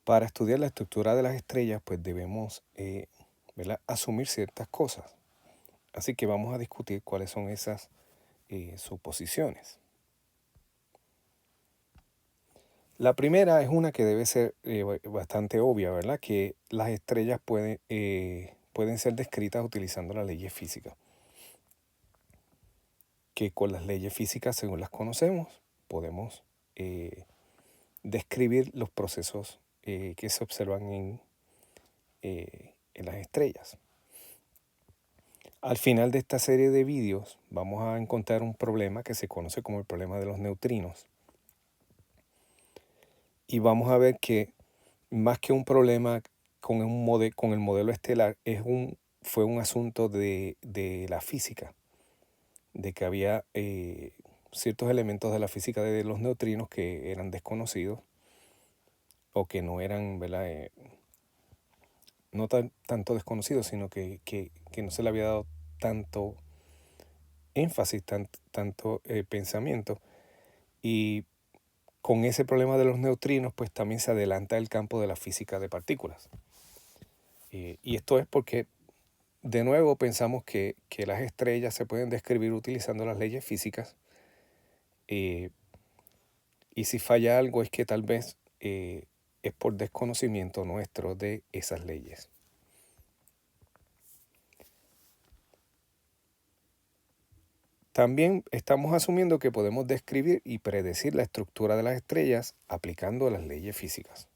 Para estudiar la estructura de las estrellas, pues debemos ¿verdad? Asumir ciertas cosas. Así que vamos a discutir cuáles son esas suposiciones. La primera es una que debe ser bastante obvia, ¿verdad? Que las estrellas pueden ser descritas utilizando las leyes físicas. Que con las leyes físicas, según las conocemos, podemos describir los procesos que se observan en las estrellas. Al final de esta serie de vídeos vamos a encontrar un problema que se conoce como el problema de los neutrinos. Y vamos a ver que más que un problema con el modelo estelar, fue un asunto de la física, de que había ciertos elementos de la física de los neutrinos que eran desconocidos o que no eran, ¿verdad? No tanto desconocidos, sino que no se le había dado tanto énfasis, tanto pensamiento. Y con ese problema de los neutrinos, pues también se adelanta el campo de la física de partículas. Y esto es porque, de nuevo, pensamos que las estrellas se pueden describir utilizando las leyes físicas. Y si falla algo es que tal vez es por desconocimiento nuestro de esas leyes. También estamos asumiendo que podemos describir y predecir la estructura de las estrellas aplicando las leyes físicas.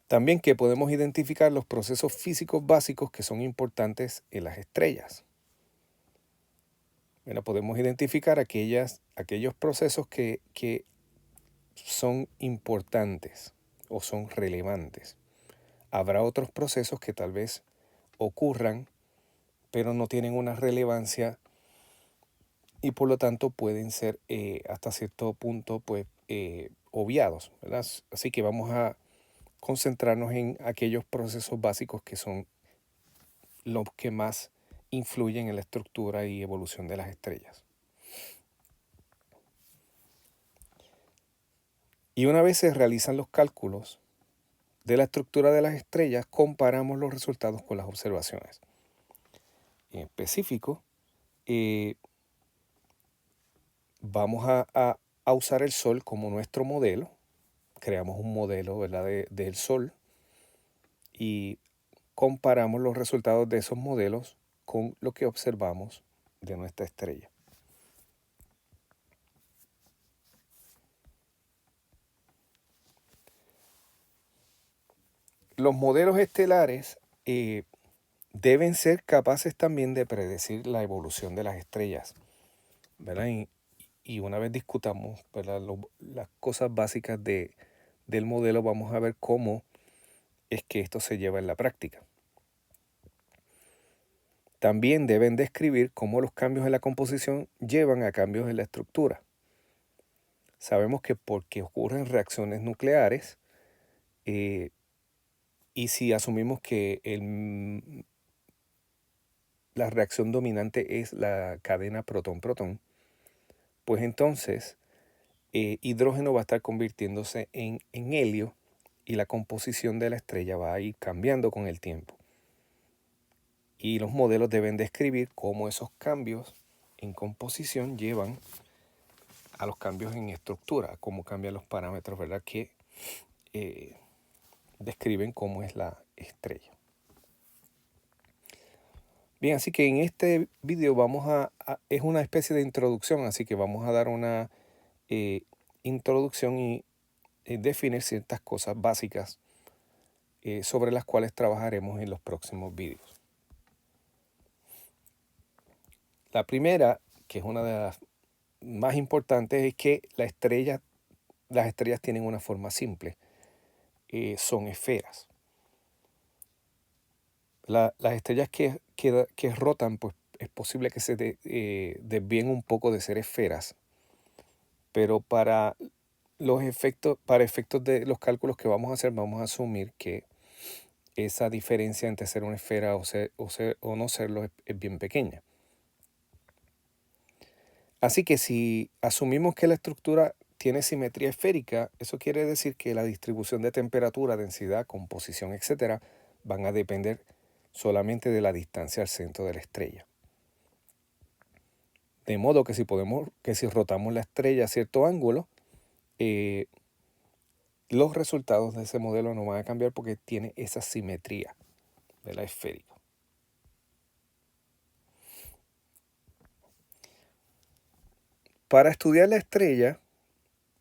También que podemos identificar los procesos físicos básicos que son importantes en las estrellas. Bueno, podemos identificar aquellos procesos que son importantes o son relevantes. Habrá otros procesos que tal vez ocurran, pero no tienen una relevancia y por lo tanto pueden ser hasta cierto punto pues, obviados, ¿verdad? Así que vamos a concentrarnos en aquellos procesos básicos que son los que más influyen en la estructura y evolución de las estrellas. Y una vez se realizan los cálculos de la estructura de las estrellas, comparamos los resultados con las observaciones. En específico, vamos a usar el Sol como nuestro modelo. Creamos un modelo, ¿verdad? del Sol y comparamos los resultados de esos modelos con lo que observamos de nuestra estrella. Los modelos estelares deben ser capaces también de predecir la evolución de las estrellas, ¿verdad? Y una vez discutamos, ¿verdad? Las cosas básicas del modelo, vamos a ver cómo es que esto se lleva en la práctica. También deben describir cómo los cambios en la composición llevan a cambios en la estructura. Sabemos que porque ocurren reacciones nucleares, y si asumimos que la reacción dominante es la cadena protón-protón, pues entonces hidrógeno va a estar convirtiéndose en helio y la composición de la estrella va a ir cambiando con el tiempo. Y los modelos deben describir cómo esos cambios en composición llevan a los cambios en estructura, cómo cambian los parámetros, ¿verdad? Que describen cómo es la estrella. Bien, así que en este video es una especie de introducción, así que vamos a dar una introducción y definir ciertas cosas básicas sobre las cuales trabajaremos en los próximos videos. La primera, que es una de las más importantes, es que las estrellas tienen una forma simple, son esferas. Las estrellas que rotan, pues es posible que se desvíen un poco de ser esferas, pero para efectos de los cálculos que vamos a hacer, vamos a asumir que esa diferencia entre ser una esfera o no serlo es bien pequeña. Así que si asumimos que la estructura tiene simetría esférica, eso quiere decir que la distribución de temperatura, densidad, composición, etcétera, van a depender solamente de la distancia al centro de la estrella. De modo que si rotamos la estrella a cierto ángulo, los resultados de ese modelo no van a cambiar porque tiene esa simetría de la esférica. Para estudiar la estrella,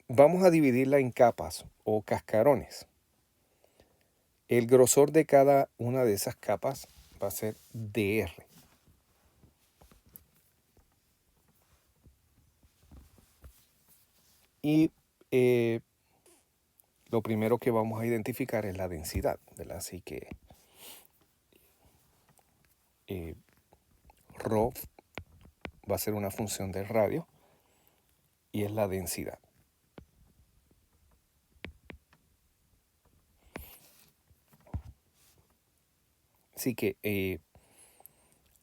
vamos a dividirla en capas o cascarones. El grosor de cada una de esas capas va a ser dr. Y lo primero que vamos a identificar es la densidad, ¿verdad? Así que ρ va a ser una función del radio y es la densidad. Así que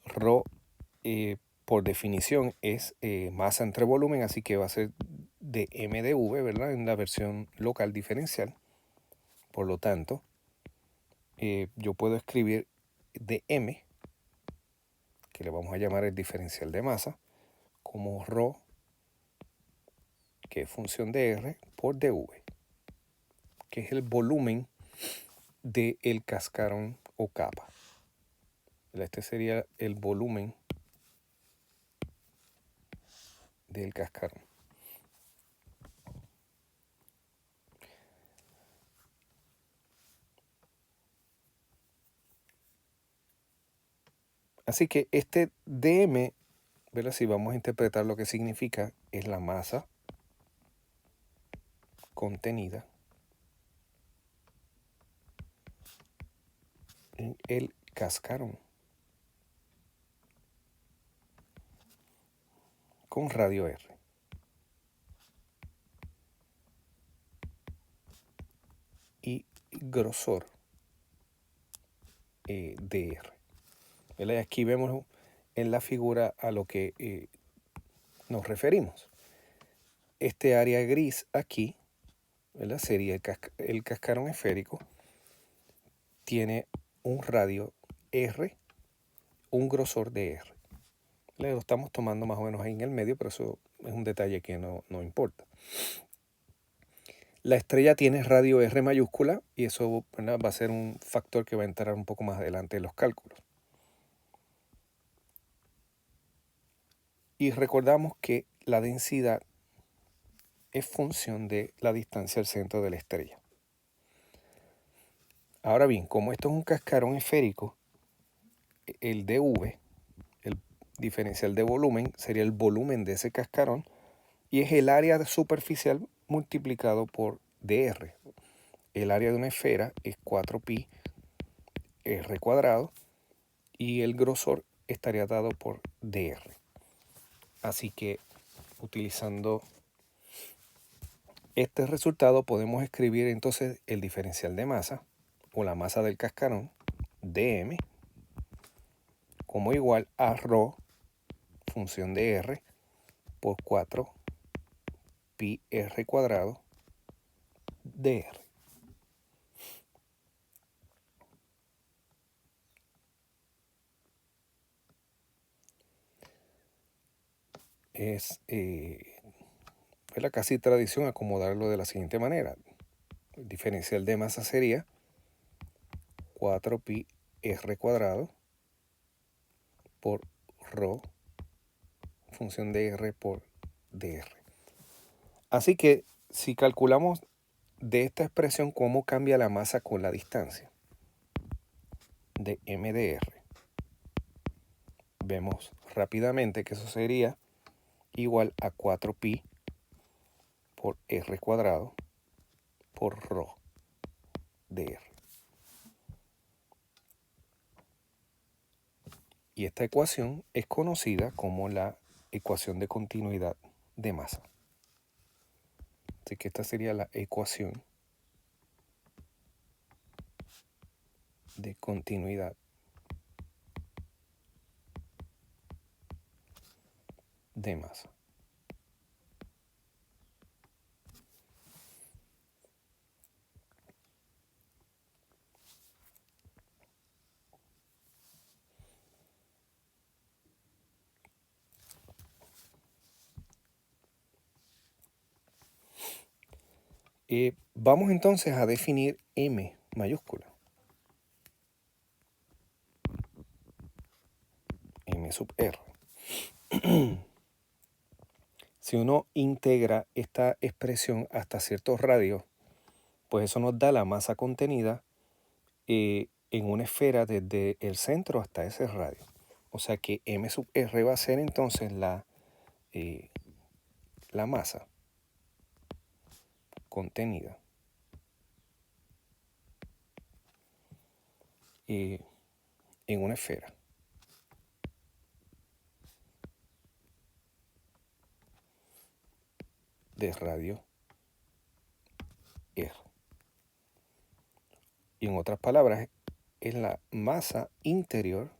ρ por definición es masa entre volumen, así que va a ser de m de v, ¿verdad? En la versión local diferencial. Por lo tanto, yo puedo escribir de m, que le vamos a llamar el diferencial de masa, como ρ, que es función de r, por dv, que es el volumen del cascarón o capa. Este sería el volumen del cascarón. Así que este dm, ¿verdad? Si vamos a interpretar lo que significa, es la masa contenida en el cascarón con radio R. Y grosor dr. ¿Verdad? Aquí vemos en la figura a lo que nos referimos. Este área gris aquí, ¿verdad? Sería el cascarón esférico. Tiene un radio R, un grosor de R. Lo estamos tomando más o menos ahí en el medio, pero eso es un detalle que no importa. La estrella tiene radio R mayúscula y eso, ¿verdad? Va a ser un factor que va a entrar un poco más adelante en los cálculos. Y recordamos que la densidad es función de la distancia al centro de la estrella. Ahora bien, como esto es un cascarón esférico, el dV, el diferencial de volumen, sería el volumen de ese cascarón y es el área superficial multiplicado por dr. El área de una esfera es 4pi r cuadrado y el grosor estaría dado por dr. Así que utilizando este resultado podemos escribir entonces el diferencial de masa o la masa del cascarón dm como igual a ρ función de r por 4 pi r cuadrado dr. Es la casi tradición acomodarlo de la siguiente manera. El diferencial de masa sería 4 pi r cuadrado por ρ función de r por dr. Así que si calculamos de esta expresión cómo cambia la masa con la distancia de m de r, vemos rápidamente que eso sería igual a 4pi por r cuadrado por ρ de r. Y esta ecuación es conocida como la ecuación de continuidad de masa. Así que esta sería la ecuación de continuidad de masa. Vamos entonces a definir M mayúscula. M sub R. Si uno integra esta expresión hasta ciertos radios, pues eso nos da la masa contenida en una esfera desde el centro hasta ese radio. O sea que M sub R va a ser entonces la masa contenida en una esfera. De radio R. Y en otras palabras, es la masa interior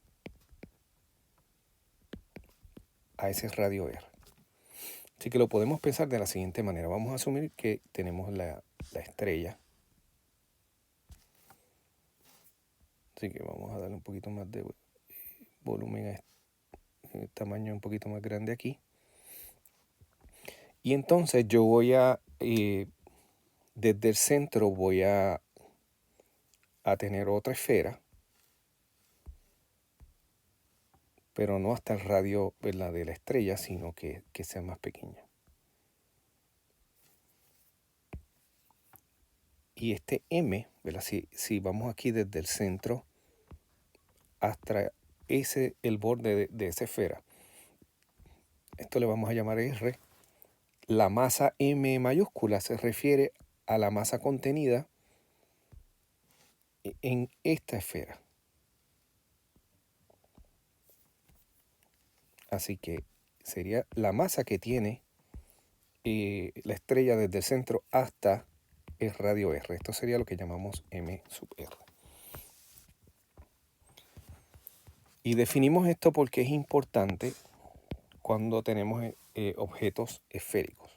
a ese radio R. Así que lo podemos pensar de la siguiente manera. Vamos a asumir que tenemos la estrella. Así que vamos a darle un poquito más de volumen a este tamaño un poquito más grande aquí. Y entonces yo voy a, desde el centro voy a tener otra esfera, pero no hasta el radio, ¿verdad?, de la estrella, sino que sea más pequeña. Y este M, ¿verdad?, si vamos aquí desde el centro hasta el borde de esa esfera, esto le vamos a llamar R. La masa M mayúscula se refiere a la masa contenida en esta esfera. Así que sería la masa que tiene la estrella desde el centro hasta el radio R. Esto sería lo que llamamos M sub R. Y definimos esto porque es importante cuando tenemos objetos esféricos.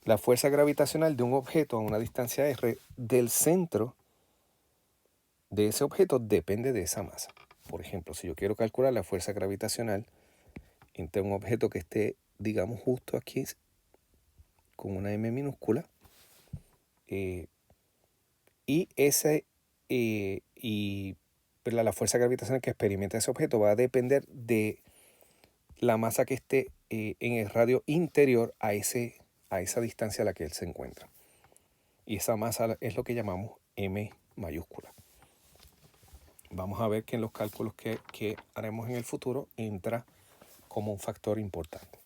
La fuerza gravitacional de un objeto a una distancia r del centro de ese objeto depende de esa masa. Por ejemplo, si yo quiero calcular la fuerza gravitacional entre un objeto que esté, digamos, justo aquí con una m minúscula, y la fuerza gravitacional que experimenta ese objeto va a depender de la masa que esté en el radio interior a esa distancia a la que él se encuentra. Y esa masa es lo que llamamos M mayúscula. Vamos a ver que en los cálculos que haremos en el futuro entra como un factor importante.